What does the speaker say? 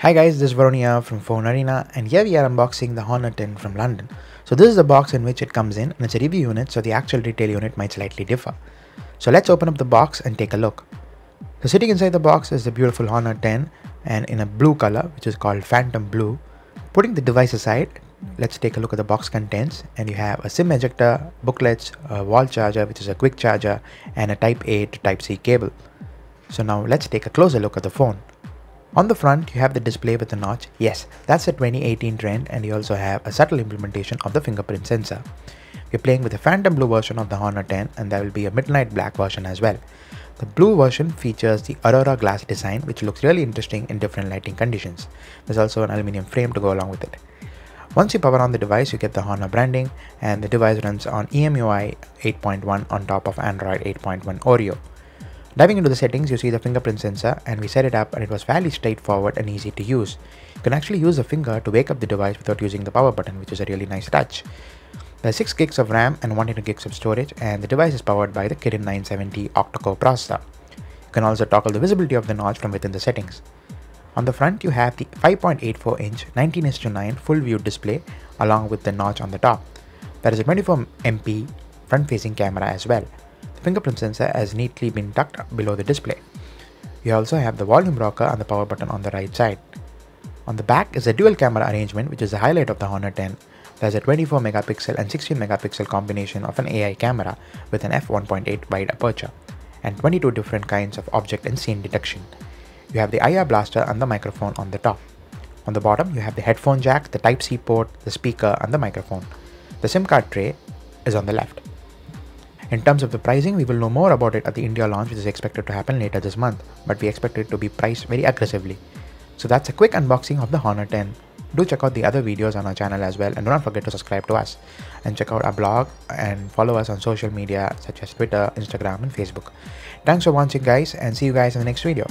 Hi guys, this is Varonia from Phone Arena, and here we are unboxing the Honor 10 from London. So this is the box in which it comes in, and it's a review unit, so the actual retail unit might slightly differ. So let's open up the box and take a look. So sitting inside the box is the beautiful Honor 10 and in a blue color, which is called Phantom Blue. Putting the device aside, let's take a look at the box contents, and you have a SIM ejector, booklets, a wall charger, which is a quick charger, and a Type A to Type C cable. So now let's take a closer look at the phone. On the front, you have the display with the notch. Yes, that's a 2018 trend, and you also have a subtle implementation of the fingerprint sensor. We're playing with the Phantom Blue version of the Honor 10, and there will be a Midnight Black version as well. The blue version features the Aurora glass design, which looks really interesting in different lighting conditions. There's also an aluminum frame to go along with it. Once you power on the device, you get the Honor branding, and the device runs on EMUI 8.1 on top of Android 8.1 Oreo. Diving into the settings, you see the fingerprint sensor, and we set it up and it was fairly straightforward and easy to use. You can actually use a finger to wake up the device without using the power button, which is a really nice touch. There's 6 gigs of RAM and 120 gigs of storage, and the device is powered by the Kirin 970 octa-core processor. You can also toggle the visibility of the notch from within the settings. On the front, you have the 5.84-inch 19:9 full view display along with the notch on the top. There is a 24MP front-facing camera as well. The fingerprint sensor has neatly been tucked below the display. You also have the volume rocker and the power button on the right side. On the back is a dual camera arrangement, which is the highlight of the Honor 10. There's a 24 megapixel and 16 megapixel combination of an AI camera with an f1.8 wide aperture and 22 different kinds of object and scene detection. You have the IR blaster and the microphone on the top. On the bottom, you have the headphone jack, the Type C port, the speaker and the microphone. The SIM card tray is on the left. In terms of the pricing, we will know more about it at the India launch, which is expected to happen later this month, but we expect it to be priced very aggressively. So that's a quick unboxing of the Honor 10. Do check out the other videos on our channel as well, and do not forget to subscribe to us and check out our blog and follow us on social media such as Twitter, Instagram and Facebook. Thanks for watching guys, and see you guys in the next video.